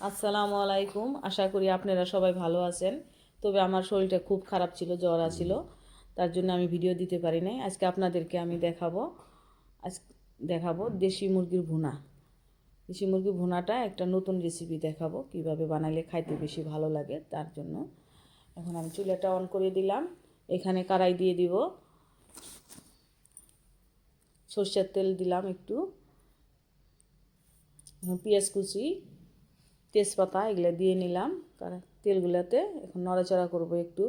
আসসালামু আলাইকুম। আশা করি আপনারা সবাই ভালো আছেন। তবে আমার শরীরটা খুব খারাপ ছিল, জ্বর ছিল, তার জন্য আমি ভিডিও দিতে পারি নাই। আজকে আপনাদেরকে আমি দেখাবো দেশি মুরগির ভুনা। দেশি মুরগির ভুনাটা একটা নতুন রেসিপি দেখাবো, কিভাবে বানালে খাইতে বেশি ভালো লাগে তার জন্য। এখন আমি চুলাটা অন করে দিলাম। এখানে কড়াই দিয়ে দিব, সরষের তেল দিলাম একটু, এখন পেঁয়াজ কুচি, তেজপাতা এগুলো দিয়ে নিলাম তেলগুলোতে। এখন নড়াচড়া করব একটু,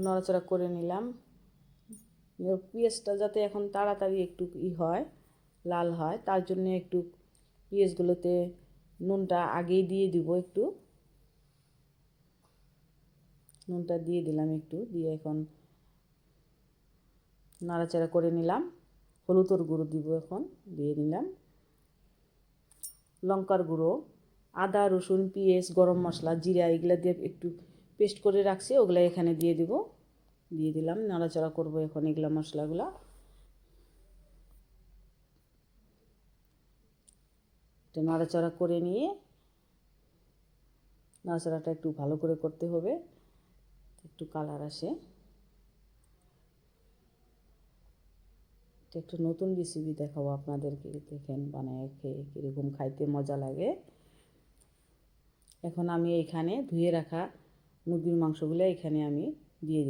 নড়াচড়া করে নিলাম। পেঁয়াজটা যাতে এখন তাড়াতাড়ি একটু হয়, লাল হয়, তার জন্য একটু পেঁয়াজগুলোতে নুনটা আগেই দিয়ে দিব। একটু নুনটা দিয়ে দিলাম, একটু দিয়ে এখন নাড়াচাড়া করে নিলাম। হলুদের গুঁড়ো দিব, এখন দিয়ে নিলাম লঙ্কার গুঁড়ো, আদা রসুন পেঁয়াজ গরম মশলা জিরা এগুলো দিয়ে একটু পেস্ট করে রাখছি, ওগুলো এখানে দিয়ে দিলাম। নাড়াচাড়া করব এখন এগুলো মশলাগুলো। এটা নাড়াচাড়া করে নিয়ে, নাড়াচাড়াটা একটু ভালো করে করতে হবে, একটু কালার আসে। এটা একটু নতুন রেসিপি দেখাবো আপনাদেরকে, দেখেন বানায় খেয়ে কীরকম খাইতে মজা লাগে। এখন আমি এইখানে ধুয়ে রাখা মুরগির মাংসগুলো এখানে আমি দিয়ে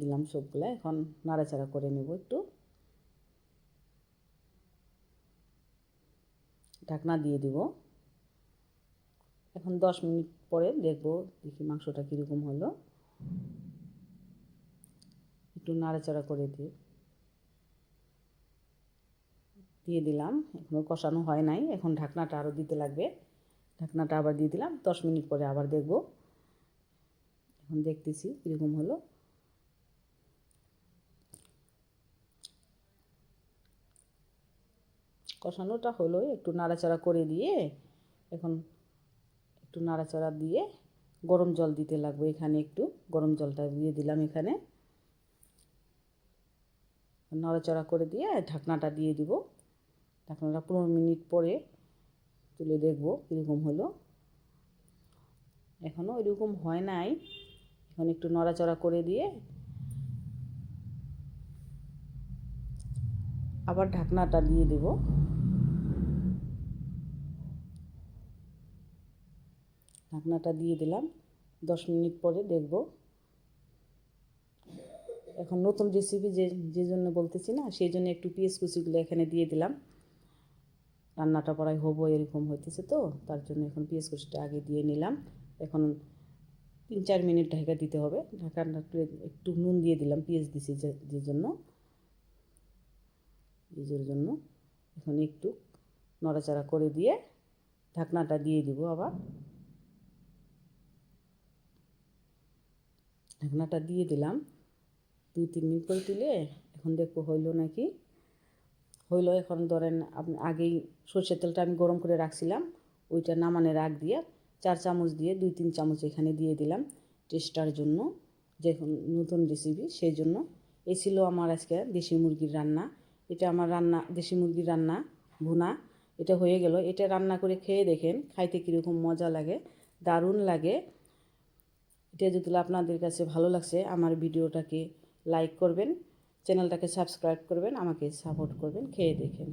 দিলাম সবগুলো। এখন নাড়াচাড়া করে নেব একটু, ঢাকনা দিয়ে দিব। এখন 10 মিনিট পরে দেখি মাংসটা কীরকম হলো। একটু নাড়াচাড়া করে দিয়ে দিলাম। এখনও কষানো হয় নাই, এখন ঢাকনাটা আরও দিতে লাগবে। ঢাকনাটা আবার দিয়ে দিলাম। 10 মিনিট পরে আবার দেখব। এখন দেখতেছি কীরকম হলো। কষানোটা হলো, একটু নাড়াচাড়া করে দিয়ে এখন একটু নাড়াচাড়া দিয়ে গরম জল দিতে লাগবে। এখানে একটু গরম জলটা দিয়ে দিলাম। এখানে নাড়াচাড়া করে দিয়ে ঢাকনাটা দিয়ে দিব। ঢাকনাটা 15 মিনিট পরে তুলে দেখব কীরকম হলো। এখনও এরকম হয় নাই। এখন একটু নাড়াচাড়া করে দিয়ে আবার ঢাকনাটা দিয়ে দেব। ঢাকনাটা দিয়ে দিলাম। 10 মিনিট পরে দেখব। এখন নতুন রেসিপি যে জন্য বলতেছি না, সেই জন্য একটু পেঁয়াজ কুচিগুলো এখানে দিয়ে দিলাম। রান্নাটা প্রায় হবো এরকম হইতেছে, তো তার জন্য এখন পেঁয়াজ কুচিটা আগে দিয়ে নিলাম। এখন 3-4 মিনিট ঢাকা দিতে হবে। ঢাকাটা একটু নুন দিয়ে দিলাম, পেঁয়াজ দিছি যে জন্য, এখন একটু নড়াচড়া করে দিয়ে ঢাকনাটা দিয়ে দিব। আবার ঢাকনাটা দিয়ে দিলাম। 2-3 মিনিট করে তুলে এখন দেখবো হইলো নাকি। হইলো। এখন ধরেন আপনি আগেই সরষের তেলটা আমি গরম করে রাখছিলাম, ওইটা নামানোর আগ দিয়ে 4 চামচ দিয়ে 2-3 চামচ এখানে দিয়ে দিলাম টেস্টার জন্য, যে নতুন রেসিপি সেই জন্য। এই ছিল আমার আজকে দেশি মুরগির রান্না। এটা আমার রান্না, দেশি মুরগির রান্না ভুনা। এটা হয়ে গেল। এটা রান্না করে খেয়ে দেখেন, খাইতে কীরকম মজা লাগে, দারুণ লাগে। এটা যদি আপনাদের কাছে ভালো লাগছে, আমার ভিডিওটাকে লাইক করবেন, চ্যানেলটাকে সাবস্ক্রাইব করবেন, আমাকে সাপোর্ট করবেন। খেয়ে দেখেন।